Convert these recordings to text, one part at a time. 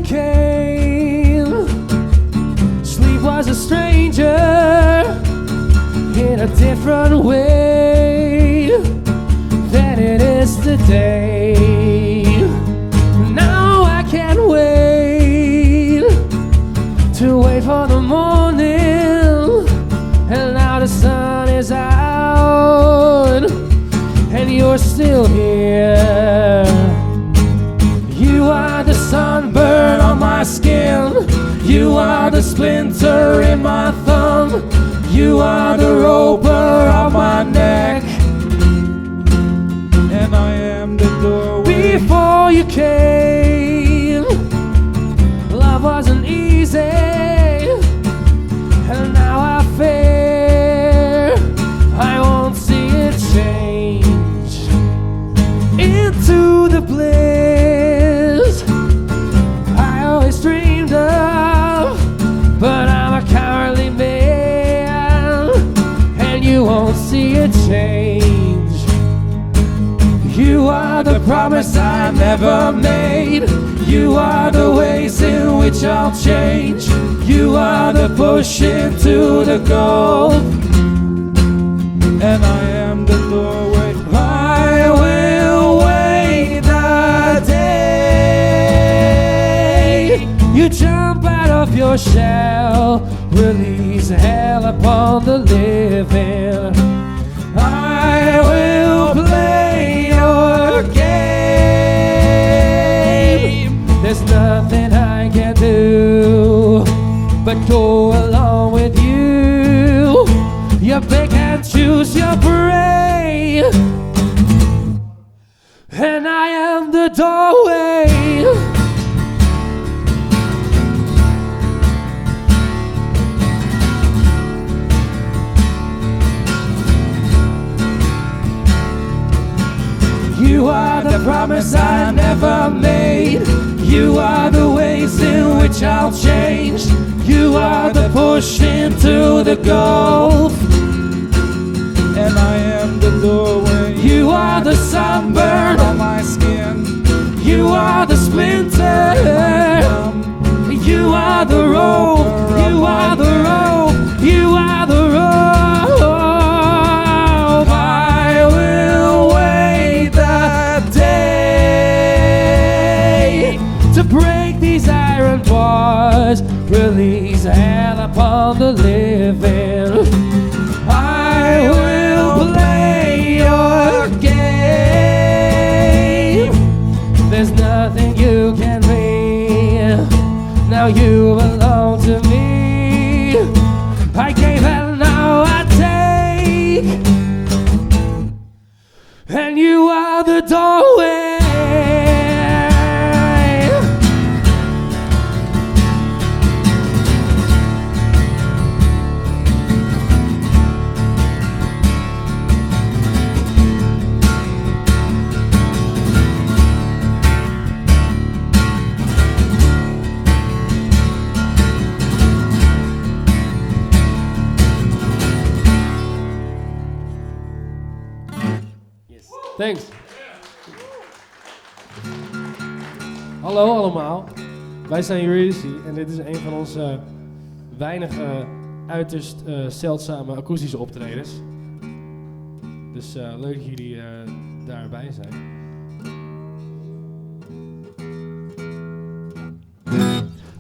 Came, sleep was a stranger in a different way than it is today. Now I can't wait to wait for the morning, and now the sun is out and you're still here. You are the sunburn on my skin. You are the splinter in my thumb. You are the roper of my neck. And I am the doorway. Before you came, love wasn't easy, and now I fear I won't see it change into the bliss I always dreamed of. But I'm a cowardly man, and you won't see it change. You are the promise I never made. You are the ways in which I'll change. You are the push into the gulf, And I am the doorway. I will wait the day you jump out of your shell, release hell upon the living. I will play your game. There's nothing I can do but go along with you. You pick and choose your prey, and I am the doorway. You are the promise I never made. You are the ways in which I'll change. You are the push into the gulf, And I am the doorway. you are the sunburn on my skin. you are the splinter, you are the rope, you are the rope, you are the rope. I will wait the day to break these iron bars, release hell upon the living. I will play your game. There's nothing you can be. Now you belong to me. I gave and now I take, and you are the doorway. Thanks. Hallo allemaal, wij zijn Eurydice en dit is een van onze weinige uiterst zeldzame akoestische optredens. Dus leuk dat jullie daarbij zijn.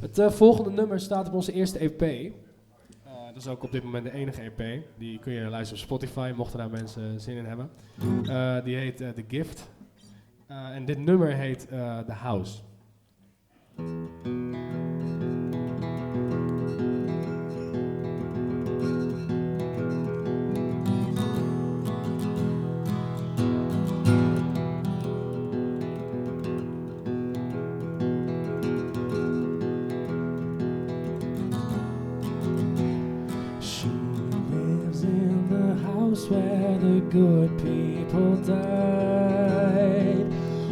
Het volgende nummer staat op onze eerste EP. Dat is ook op dit moment de enige EP. Die kun je luisteren op Spotify, mochten daar mensen zin in hebben. Die heet The Gift. En dit nummer heet The House. where the good people died.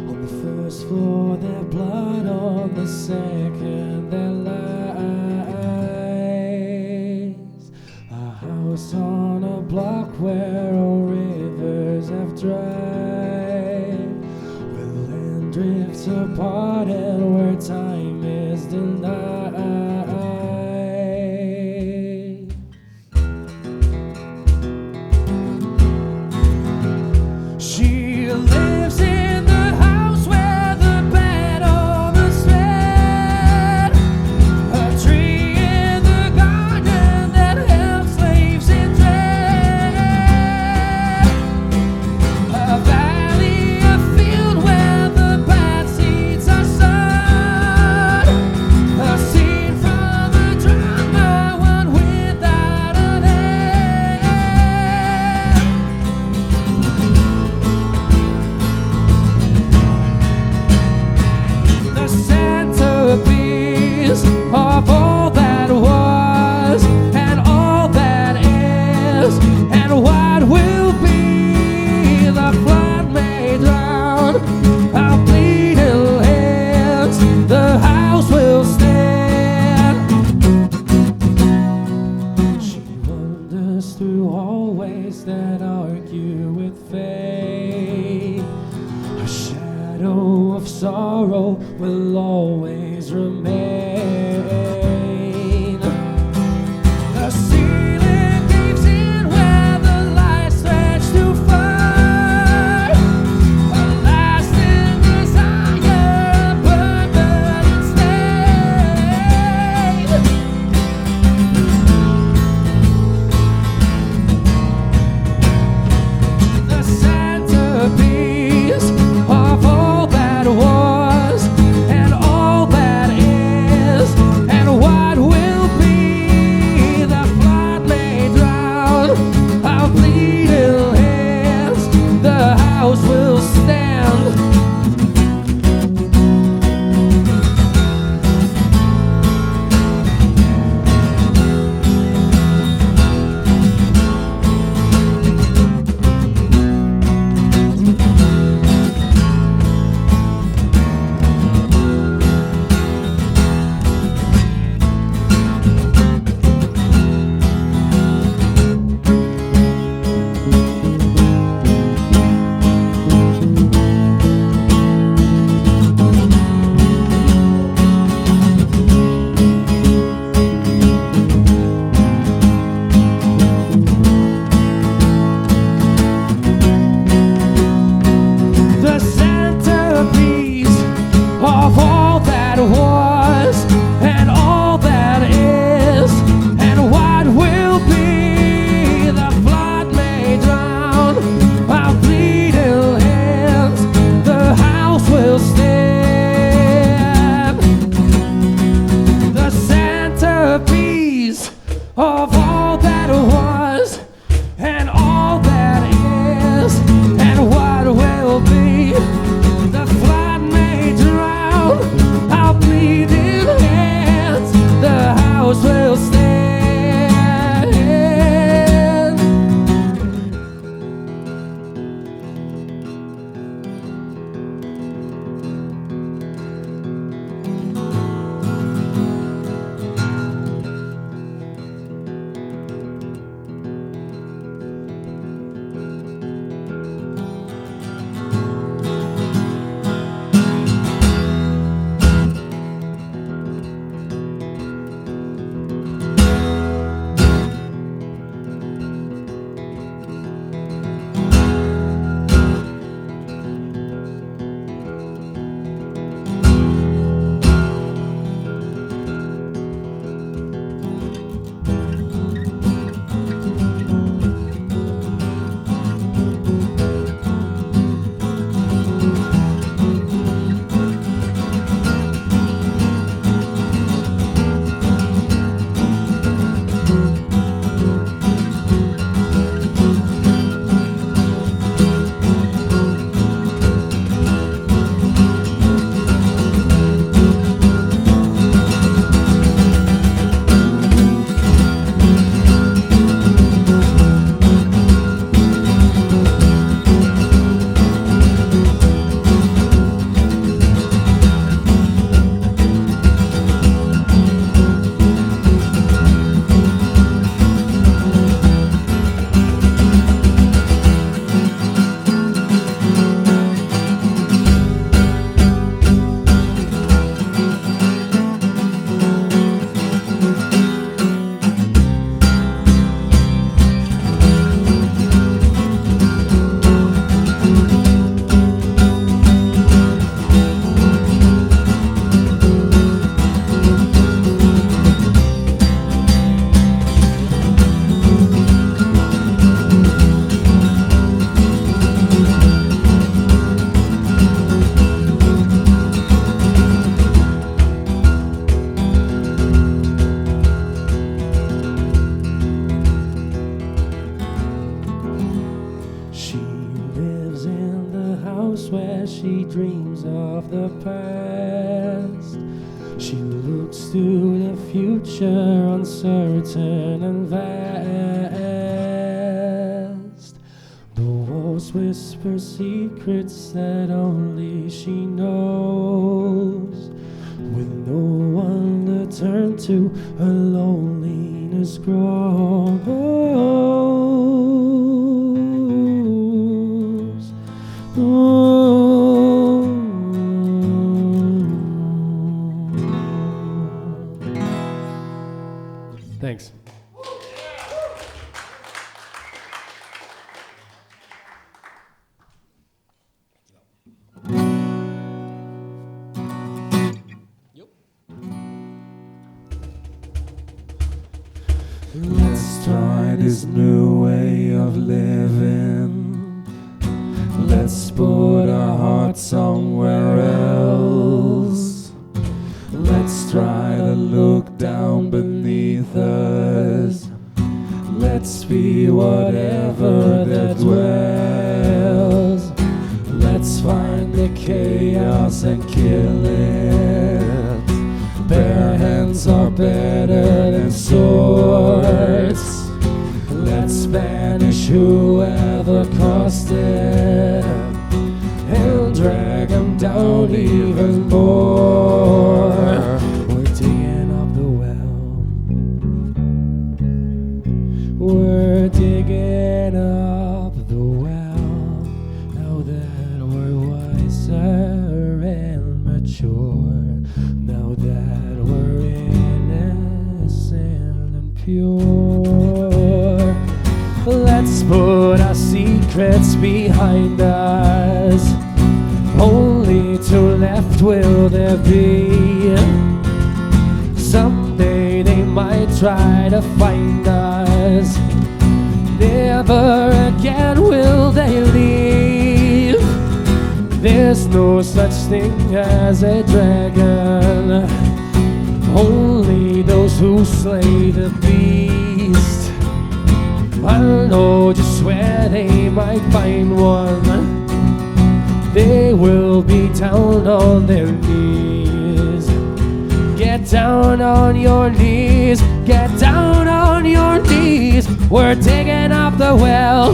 On the first floor, their blood, on the second, their lies. A house on a block where all rivers have dried, where land drifts apart and where time is denied. She lives in the house where the bed almost fed, a tree in the garden that held slaves in dread, a valley, a field where the bad seeds are sown, a scene from a drama, one without an end. The centerpiece of all that was and all that is and what will be. The flood may drown our bleeding hands, the house will stand. She wanders through hallways that argue with fate. A shadow of sorrow will always remain. The ceiling caves in where the lights stretch too far. A lasting desire, permanent stain. The centerpiece of all that was and all that is and what will be. The flood may drown our bleeding hands, the house will stand. The centerpiece of all that was and all that is and what will be. The flood may drown our bleeding hands, the house will stand. The centerpiece of all that was and all that is and what will be. The flood may drown our bleeding hands, the house will stand. she dreams of the past. She looks to the future, uncertain and vast. The walls whisper secrets that only she knows. With no one to turn to, her loneliness grows. Thanks. Let's try this new way of living. Let's put our hearts somewhere else. Let's try to look down beneath us. Let's be whatever that dwells. Let's find the chaos and kill it. Bare hands are better than swords. Let's banish whoever caused it and drag them down even more. We're digging up the well. We're digging up the well. Now that we're wiser and mature. Now that we're innocent and pure. Let's put our secrets behind us. Only two left will there be. Someday they might try to find us. Never again will they leave. There's no such thing as a dragon. Only those who slay the beast. I know just where they might find one. They will be down on their knees. Get down on your knees. Get down on your knees. We're digging up the well.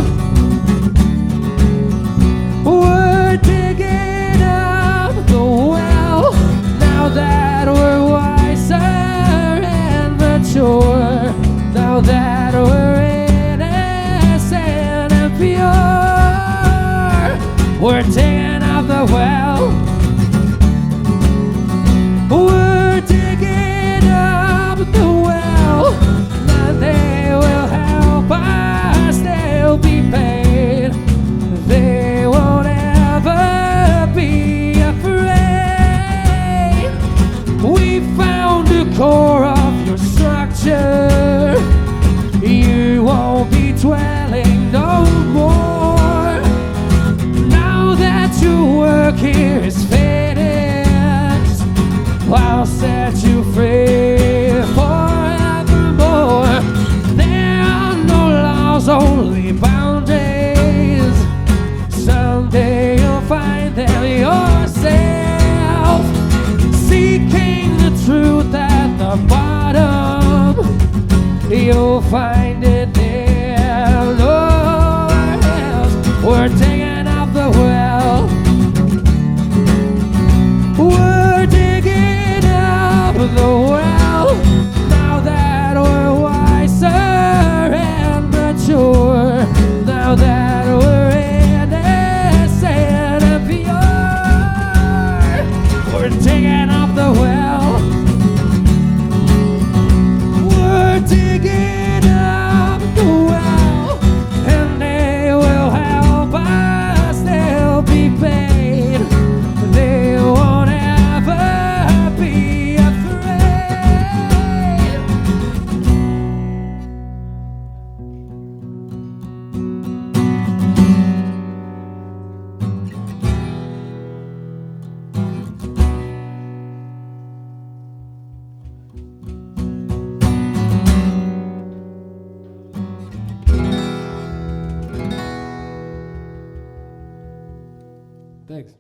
We're digging up the well. Now that we're wiser and mature. Now that we're innocent and pure. We're digging up the well. We're digging up the well. Now they will help us. They'll be paid. They won't ever be afraid. We found the core of your structure. You won't be dwelling no more. Now that your work here is finished, I'll set you free forevermore. There are no laws, only boundaries. Someday you'll find them yourself. Seeking the truth at the bottom, you'll find it there, nowhere else. We're digging up the well. We're digging up the well. Now that we're wiser and mature. Now that we're innocent and pure. We're digging up the well. We're digging up the well. And they will help us. They'll be paid. They won't ever be afraid. Thanks.